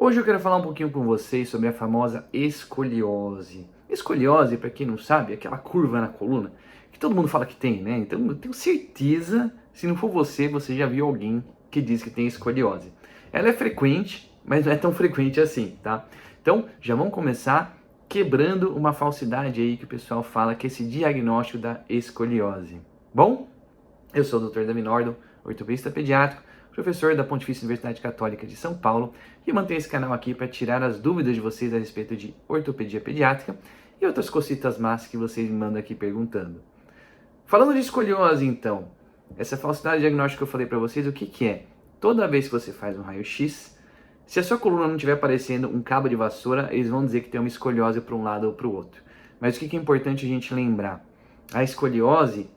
Hoje eu quero falar um pouquinho com vocês sobre a famosa escoliose. Escoliose, para quem não sabe, é aquela curva na coluna que todo mundo fala que tem, né? Então eu tenho certeza, se não for você, você já viu alguém que diz que tem escoliose. Ela é frequente, mas não é tão frequente assim, tá? Então já vamos começar quebrando uma falsidade aí que o pessoal fala, que é esse diagnóstico da escoliose. Bom, eu sou o Dr. Davi Nordon, ortopedista pediátrico, professor da Pontifícia Universidade Católica de São Paulo, e mantenho esse canal aqui para tirar as dúvidas de vocês a respeito de ortopedia pediátrica e outras cositas más que vocês me mandam aqui perguntando. Falando de escoliose, então, essa falsidade diagnóstica que eu falei para vocês, o que é? Toda vez que você faz um raio-x, se a sua coluna não estiver parecendo um cabo de vassoura, eles vão dizer que tem uma escoliose para um lado ou para o outro. Mas o que é importante a gente lembrar? A escoliose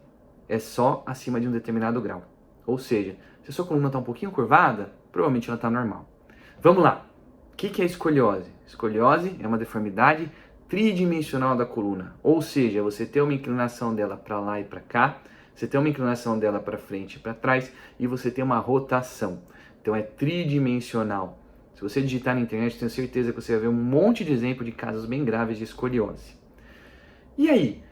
é só acima de um determinado grau. Ou seja, se a sua coluna está um pouquinho curvada, provavelmente ela está normal. Vamos lá. O que é escoliose? Escoliose é uma deformidade tridimensional da coluna. Ou seja, você tem uma inclinação dela para lá e para cá, você tem uma inclinação dela para frente e para trás, e você tem uma rotação. Então é tridimensional. Se você digitar na internet, tenho certeza que você vai ver um monte de exemplo de casos bem graves de escoliose. E aí,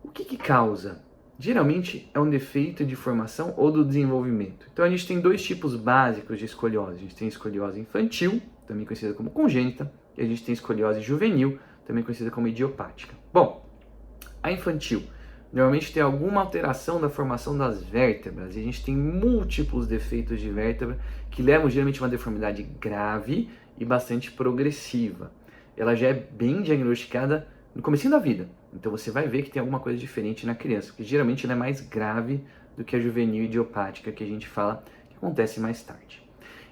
o que causa? Geralmente é um defeito de formação ou do desenvolvimento. Então a gente tem dois tipos básicos de escoliose. A gente tem escoliose infantil, também conhecida como congênita, e a gente tem escoliose juvenil, também conhecida como idiopática. Bom, a infantil normalmente tem alguma alteração da formação das vértebras, e a gente tem múltiplos defeitos de vértebra que levam geralmente a uma deformidade grave e bastante progressiva. Ela já é bem diagnosticada no comecinho da vida. Então você vai ver que tem alguma coisa diferente na criança, porque geralmente ela é mais grave do que a juvenil idiopática que a gente fala que acontece mais tarde.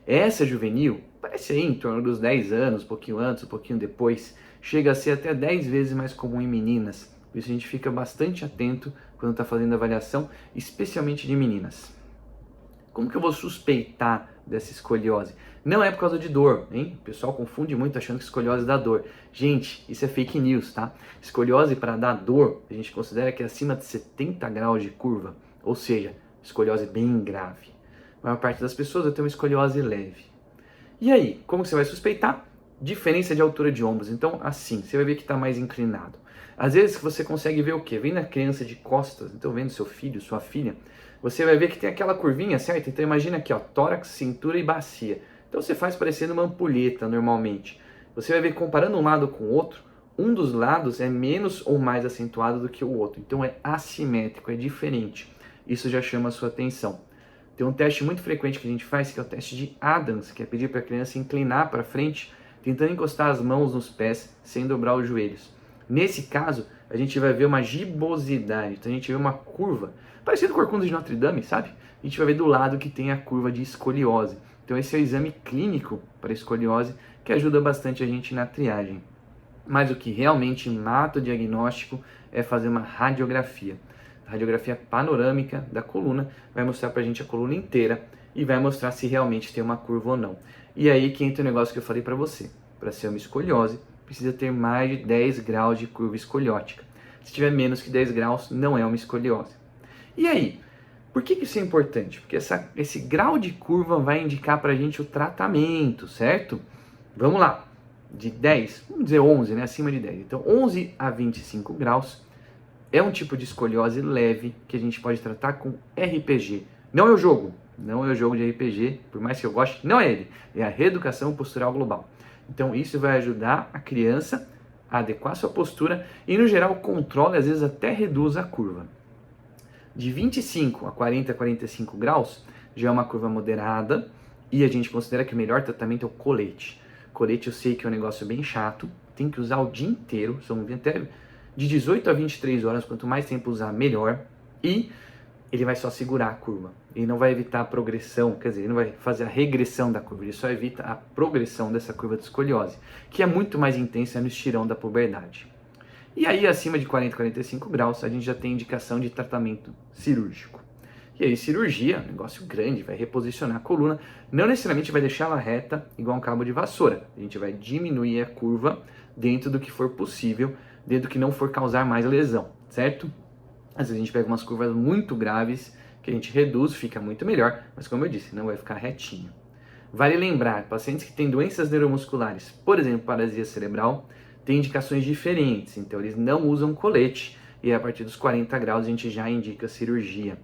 Essa juvenil, parece aí em torno dos 10 anos, um pouquinho antes, um pouquinho depois, chega a ser até 10 vezes mais comum em meninas. Por isso a gente fica bastante atento quando está fazendo avaliação, especialmente de meninas. Como que eu vou suspeitar dessa escoliose? Não é por causa de dor, hein? O pessoal confunde muito achando que escoliose dá dor. Gente, isso é fake news, tá? Escoliose para dar dor, a gente considera que é acima de 70 graus de curva, ou seja, escoliose bem grave. A maior parte das pessoas vai ter uma escoliose leve. E aí, como você vai suspeitar? Diferença de altura de ombros. Então, assim, você vai ver que está mais inclinado. Às vezes você consegue ver o quê? Vem na criança de costas, então vendo seu filho, sua filha, você vai ver que tem aquela curvinha, certo? Então imagina aqui, ó, tórax, cintura e bacia. Então você faz parecendo uma ampulheta normalmente. Você vai ver que comparando um lado com o outro, um dos lados é menos ou mais acentuado do que o outro. Então é assimétrico, é diferente. Isso já chama a sua atenção. Tem um teste muito frequente que a gente faz, que é o teste de Adams, que é pedir para a criança inclinar para frente, tentando encostar as mãos nos pés sem dobrar os joelhos. Nesse caso, a gente vai ver uma gibosidade, então a gente vê uma curva, parecendo com o corcunda de Notre Dame, sabe? A gente vai ver do lado que tem a curva de escoliose. Então esse é o exame clínico para escoliose, que ajuda bastante a gente na triagem. Mas o que realmente mata o diagnóstico é fazer uma radiografia. A radiografia panorâmica da coluna vai mostrar para a gente a coluna inteira e vai mostrar se realmente tem uma curva ou não. E aí que entra o negócio que eu falei para você. Para ser uma escoliose, precisa ter mais de 10 graus de curva escoliótica. Se tiver menos que 10 graus, não é uma escoliose. E aí, por que isso é importante? Porque esse grau de curva vai indicar para a gente o tratamento, certo? Vamos lá, de 10, vamos dizer 11, né? Acima de 10. Então, 11 a 25 graus é um tipo de escoliose leve que a gente pode tratar com RPG. Não é o jogo de RPG, por mais que eu goste, não é ele. É a reeducação postural global. Então isso vai ajudar a criança a adequar sua postura e, no geral, controla e às vezes até reduz a curva. De 25 a 40, 45 graus já é uma curva moderada e a gente considera que o melhor tratamento é o colete. Colete eu sei que é um negócio bem chato, tem que usar o dia inteiro, são até de 18 a 23 horas, quanto mais tempo usar, melhor. E ele vai só segurar a curva. Ele não vai evitar a progressão, quer dizer, ele não vai fazer a regressão da curva, ele só evita a progressão dessa curva de escoliose, que é muito mais intensa no estirão da puberdade. E aí, acima de 40, 45 graus, a gente já tem indicação de tratamento cirúrgico. E aí, cirurgia, negócio grande, vai reposicionar a coluna, não necessariamente vai deixar ela reta igual um cabo de vassoura. A gente vai diminuir a curva dentro do que for possível, dentro do que não for causar mais lesão, certo? Às vezes a gente pega umas curvas muito graves, que a gente reduz, fica muito melhor, mas como eu disse, não vai ficar retinho. Vale lembrar, pacientes que têm doenças neuromusculares, por exemplo, paralisia cerebral, têm indicações diferentes, então eles não usam colete e a partir dos 40 graus a gente já indica cirurgia.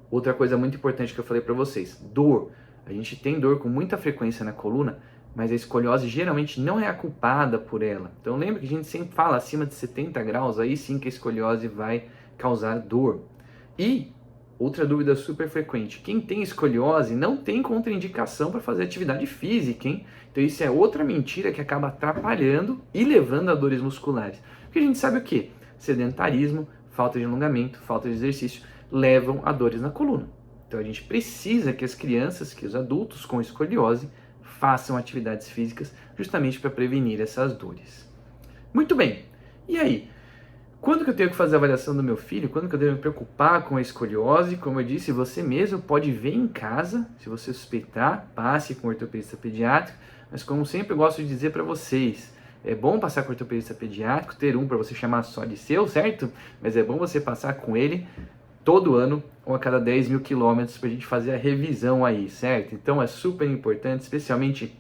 Outra coisa muito importante que eu falei para vocês, dor. A gente tem dor com muita frequência na coluna, mas a escoliose geralmente não é a culpada por ela. Então lembra que a gente sempre fala acima de 70 graus, aí sim que a escoliose vai causar dor. E outra dúvida super frequente, quem tem escoliose não tem contraindicação para fazer atividade física, hein? Então isso é outra mentira que acaba atrapalhando e levando a dores musculares. Porque a gente sabe o quê? Sedentarismo, falta de alongamento, falta de exercício levam a dores na coluna. Então a gente precisa que as crianças, que os adultos com escoliose façam atividades físicas justamente para prevenir essas dores. Muito bem, e aí? Quando que eu tenho que fazer a avaliação do meu filho? Quando que eu devo me preocupar com a escoliose? Como eu disse, você mesmo pode ver em casa, se você suspeitar, passe com o ortopedista pediátrico, mas como sempre eu gosto de dizer para vocês, é bom passar com o ortopedista pediátrico, ter um para você chamar só de seu, certo? Mas é bom você passar com ele todo ano ou a cada 10 mil quilômetros para a gente fazer a revisão aí, certo? Então é super importante, especialmente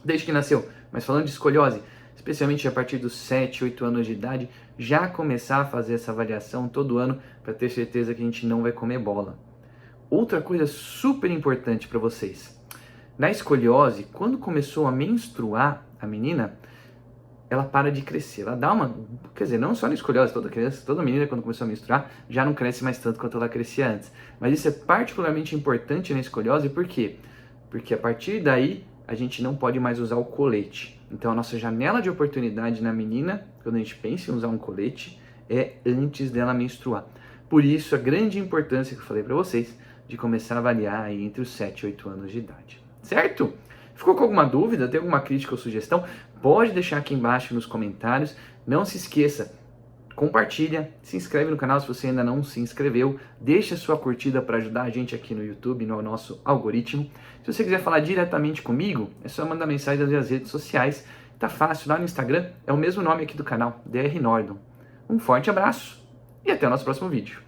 desde que nasceu, mas falando de escoliose, especialmente a partir dos 7, 8 anos de idade, já começar a fazer essa avaliação todo ano para ter certeza que a gente não vai comer bola. Outra coisa super importante para vocês, na escoliose, quando começou a menstruar a menina, ela para de crescer, ela dá uma, quer dizer, não só na escoliose, toda criança, toda menina quando começou a menstruar já não cresce mais tanto quanto ela crescia antes, mas isso é particularmente importante na escoliose, por quê? Porque a partir daí a gente não pode mais usar o colete, então a nossa janela de oportunidade na menina, quando a gente pensa em usar um colete, é antes dela menstruar, por isso a grande importância que eu falei para vocês, de começar a avaliar aí entre os 7 e 8 anos de idade, certo? Ficou com alguma dúvida, tem alguma crítica ou sugestão? Pode deixar aqui embaixo nos comentários. Não se esqueça, compartilha, se inscreve no canal se você ainda não se inscreveu, deixa sua curtida para ajudar a gente aqui no YouTube, no nosso algoritmo. Se você quiser falar diretamente comigo, é só mandar mensagem nas minhas redes sociais. Tá fácil, lá no Instagram é o mesmo nome aqui do canal, DR Nordon. Um forte abraço e até o nosso próximo vídeo.